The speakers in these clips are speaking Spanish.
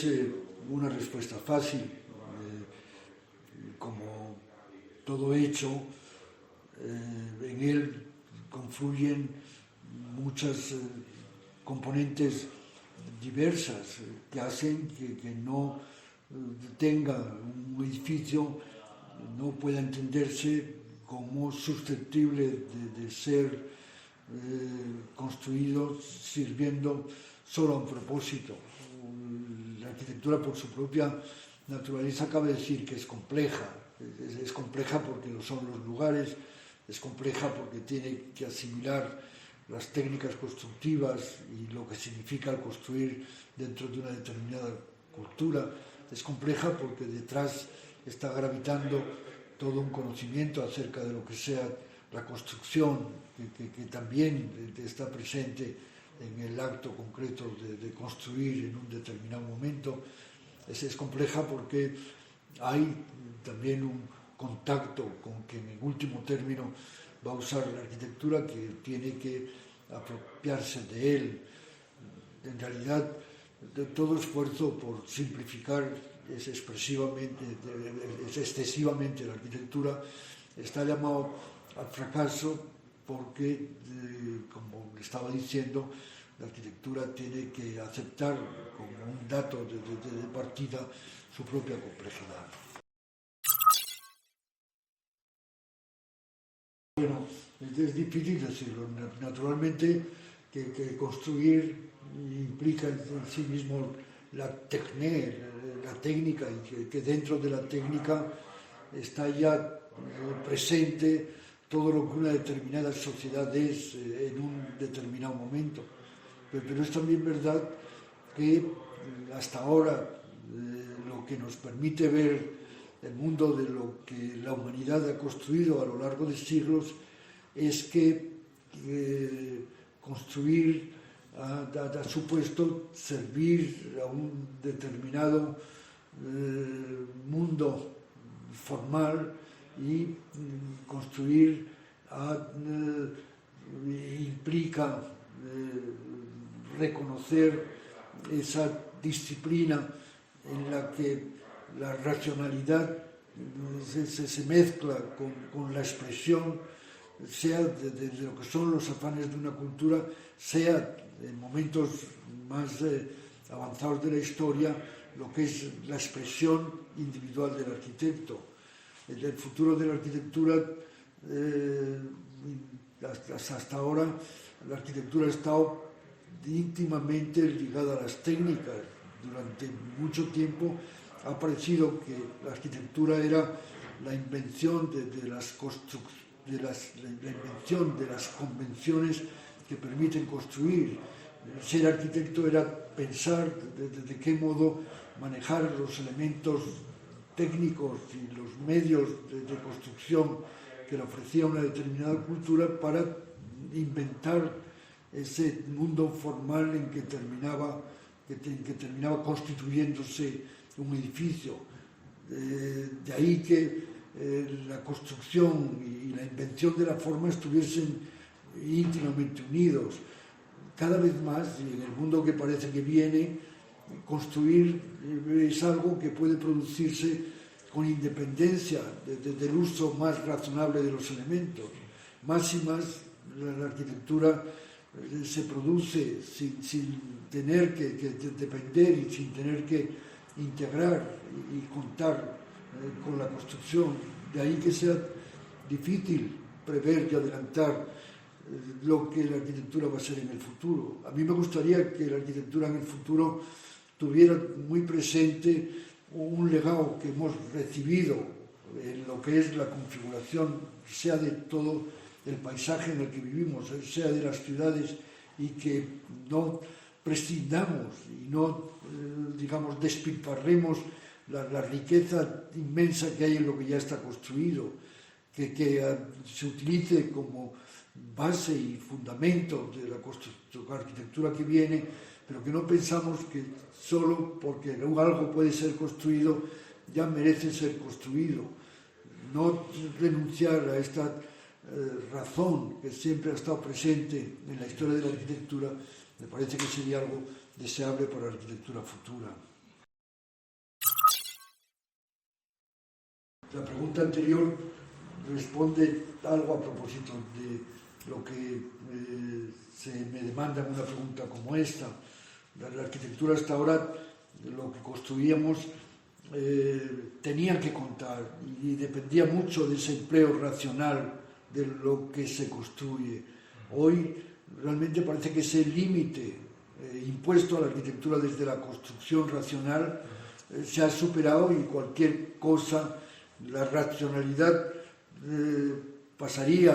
es una respuesta fácil. Como todo hecho, en él confluyen muchas componentes diversas que hacen que no tenga un edificio, no pueda entenderse como susceptible de ser construido sirviendo solo a un propósito. La arquitectura, por su propia naturaleza, cabe decir que es compleja. Es compleja porque lo son los lugares, es compleja porque tiene que asimilar las técnicas constructivas y lo que significa el construir dentro de una determinada cultura. Es compleja porque detrás está gravitando todo un conocimiento acerca de lo que sea la construcción, que también está presente en el acto concreto de construir en un determinado momento. Es compleja porque hay también un contacto con que en último término va a usar la arquitectura, que tiene que apropiarse de él. En realidad, de todo esfuerzo por simplificar es excesivamente la arquitectura está llamado al fracaso porque, como le estaba diciendo, la arquitectura tiene que aceptar como un dato de partida su propia complejidad. Bueno, es difícil decirlo. Naturalmente que construir implica en sí mismo la técnica, y que dentro de la técnica está ya presente todo lo que una determinada sociedad es en un determinado momento. Pero es también verdad que hasta ahora lo que nos permite ver el mundo de lo que la humanidad ha construido a lo largo de siglos es que construir ha supuesto servir a un determinado mundo formal, y construir implica reconocer esa disciplina en la que la racionalidad se mezcla con la expresión, sea de lo que son los afanes de una cultura, sea en momentos más avanzados de la historia, lo que es la expresión individual del arquitecto. El futuro de la arquitectura, hasta ahora, la arquitectura ha estado íntimamente ligada a las técnicas. Durante mucho tiempo ha parecido que la arquitectura era la invención de las convenciones que permiten construir. Ser arquitecto era pensar de qué modo manejar los elementos técnicos y los medios de construcción que le ofrecía una determinada cultura para inventar ese mundo formal en que terminaba constituyéndose un edificio. De ahí que la construcción y la invención de la forma estuviesen íntimamente unidos. Cada vez más, en el mundo que parece que viene, construir es algo que puede producirse con independencia del uso más razonable de los elementos. Más y más la arquitectura se produce sin tener que depender y sin tener que integrar y contar con la construcción. De ahí que sea difícil prever y adelantar lo que la arquitectura va a ser en el futuro. A mí me gustaría que la arquitectura en el futuro tuviera muy presente un legado que hemos recibido en lo que es la configuración, sea de todo el paisaje en el que vivimos, sea de las ciudades, y que no prescindamos y no, despilfarremos la riqueza inmensa que hay en lo que ya está construido, que se utilice como base y fundamento de la arquitectura que viene, pero que no pensamos que solo porque algo puede ser construido ya merece ser construido. No renunciar a esta razón que siempre ha estado presente en la historia de la arquitectura me parece que sería algo deseable para la arquitectura futura. La pregunta anterior responde algo a propósito de lo que se me demanda en una pregunta como esta. La arquitectura hasta ahora, lo que construíamos, tenía que contar y dependía mucho de ese empleo racional de lo que se construye. Hoy realmente parece que ese límite impuesto a la arquitectura desde la construcción racional se ha superado, y cualquier cosa, la racionalidad pasaría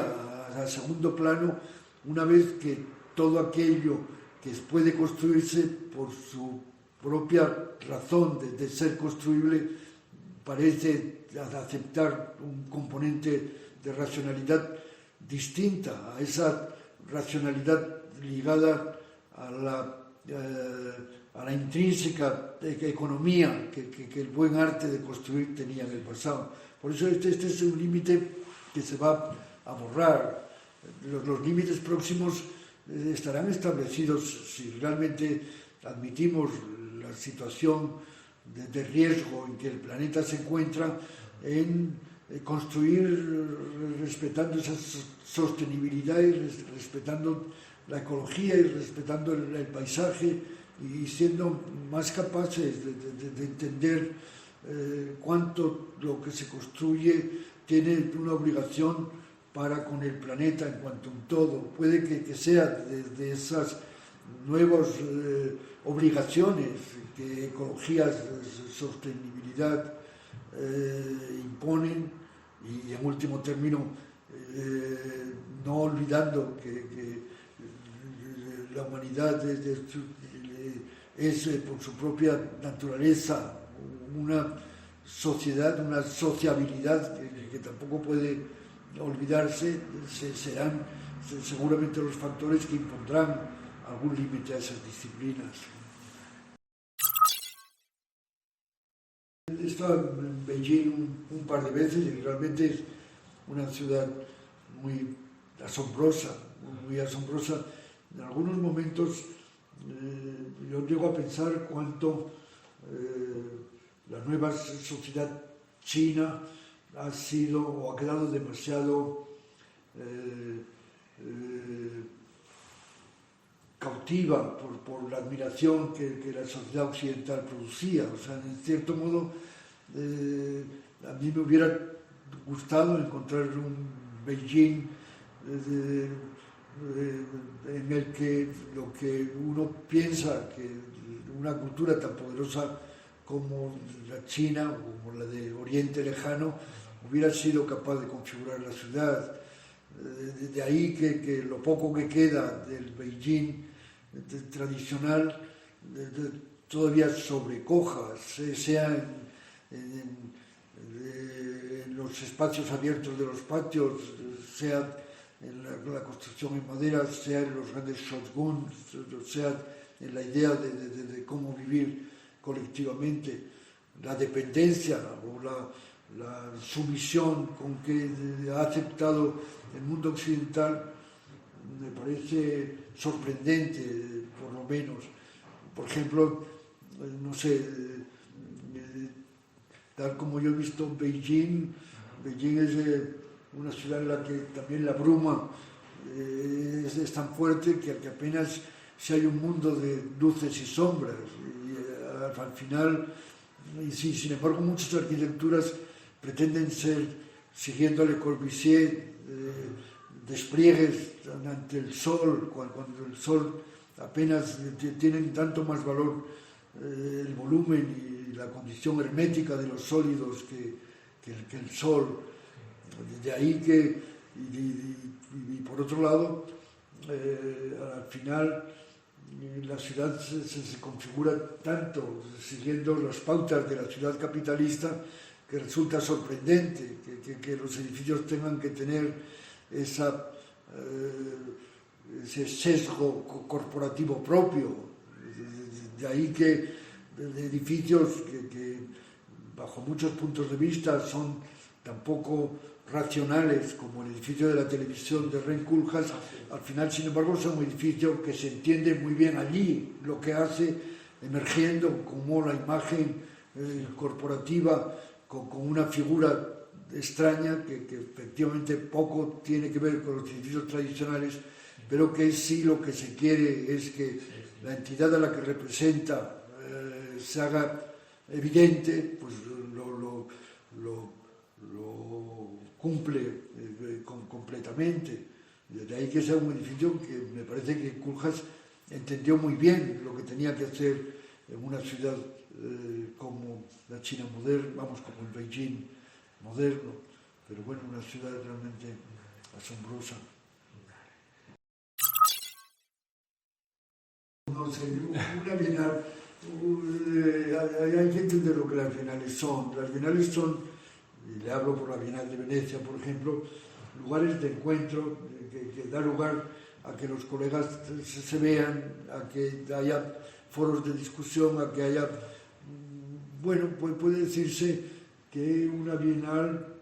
a segundo plano una vez que todo aquello que puede construirse por su propia razón de ser construible parece aceptar un componente de racionalidad distinta a esa racionalidad ligada a la intrínseca economía que el buen arte de construir tenía en el pasado. Por eso este es un límite que se va a borrar. Los límites próximos estarán establecidos si realmente admitimos la situación de riesgo en que el planeta se encuentra, en construir respetando esa sostenibilidad y respetando la ecología y respetando el paisaje, y siendo más capaces de entender cuánto lo que se construye tiene una obligación para con el planeta en cuanto a un todo. Puede que sea de esas nuevas obligaciones que ecologías, sostenibilidad imponen, y en último término no olvidando que la humanidad es por su propia naturaleza una sociedad, una sociabilidad que tampoco puede olvidarse. Serán seguramente los factores que impondrán algún límite a esas disciplinas. He estado en Beijing un par de veces y realmente es una ciudad muy asombrosa, muy asombrosa. En algunos momentos yo llego a pensar cuánto la nueva sociedad china ha sido o ha quedado demasiado cautiva por la admiración que la sociedad occidental producía. O sea, en cierto modo, a mí me hubiera gustado encontrar un Beijing en el que lo que uno piensa que una cultura tan poderosa como la China o como la de Oriente Lejano hubiera sido capaz de configurar la ciudad. De ahí que lo poco que queda del Beijing tradicional todavía sobrecoja, sea en los espacios abiertos de los patios, sea en la construcción en madera, sea en los grandes shoguns, sea en la idea de cómo vivir colectivamente, la dependencia o la sumisión con que ha aceptado el mundo occidental me parece sorprendente, por lo menos. Por ejemplo, no sé, tal como yo he visto Beijing es una ciudad en la que también la bruma es tan fuerte que apenas si hay un mundo de luces y sombras. Y al final, y sin embargo, muchas arquitecturas pretenden ser, siguiendo a Le Corbusier, despliegues ante el sol, cuando el sol apenas tienen tanto más valor el volumen y la condición hermética de los sólidos que el sol. De ahí que, y por otro lado, al final la ciudad se configura tanto siguiendo las pautas de la ciudad capitalista que resulta sorprendente que los edificios tengan que tener ese sesgo corporativo propio. De ahí que edificios que bajo muchos puntos de vista son tan poco racionales como el edificio de la televisión de Rem Koolhaas, al final, sin embargo, son un edificio que se entiende muy bien allí, lo que hace emergiendo como la imagen corporativa con una figura extraña, que efectivamente poco tiene que ver con los edificios tradicionales, pero que sí lo que se quiere es que la entidad a la que representa se haga evidente, pues lo cumple completamente. De ahí que sea un edificio que me parece que Koolhaas entendió muy bien lo que tenía que hacer en una ciudad como la China moderna, vamos, como el Beijing moderno, pero bueno, una ciudad realmente asombrosa. No sé, una bienal, hay que entender lo que las bienales son. Las bienales son, y le hablo por la Bienal de Venecia, por ejemplo, lugares de encuentro que da lugar a que los colegas se vean, a que haya foros de discusión, a que haya... Bueno, puede decirse que una bienal,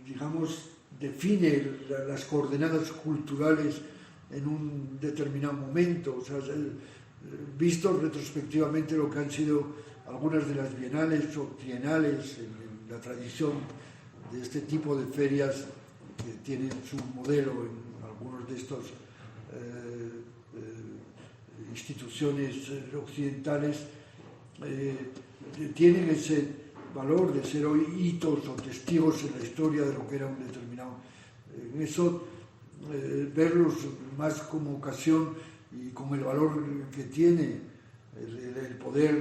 digamos, define las coordenadas culturales en un determinado momento. O sea, visto retrospectivamente lo que han sido algunas de las bienales o trienales en la tradición de este tipo de ferias que tienen su modelo en algunos de estos instituciones occidentales, tienen ese valor de ser hoy hitos o testigos en la historia de lo que era un determinado. En eso, verlos más como ocasión y con el valor que tiene el poder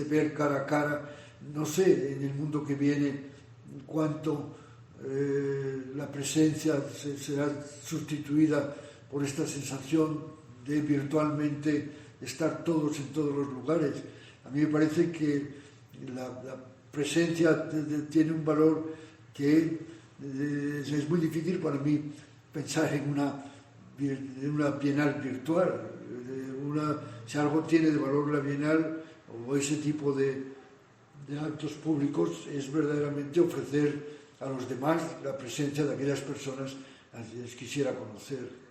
ver cara a cara, no sé en el mundo que viene cuánto la presencia será sustituida por esta sensación de virtualmente estar todos en todos los lugares. A mí me parece que la presencia tiene un valor que es muy difícil para mí pensar en una bienal virtual. Si algo tiene de valor la bienal o ese tipo de actos públicos es verdaderamente ofrecer a los demás la presencia de aquellas personas a quienes quisiera conocer.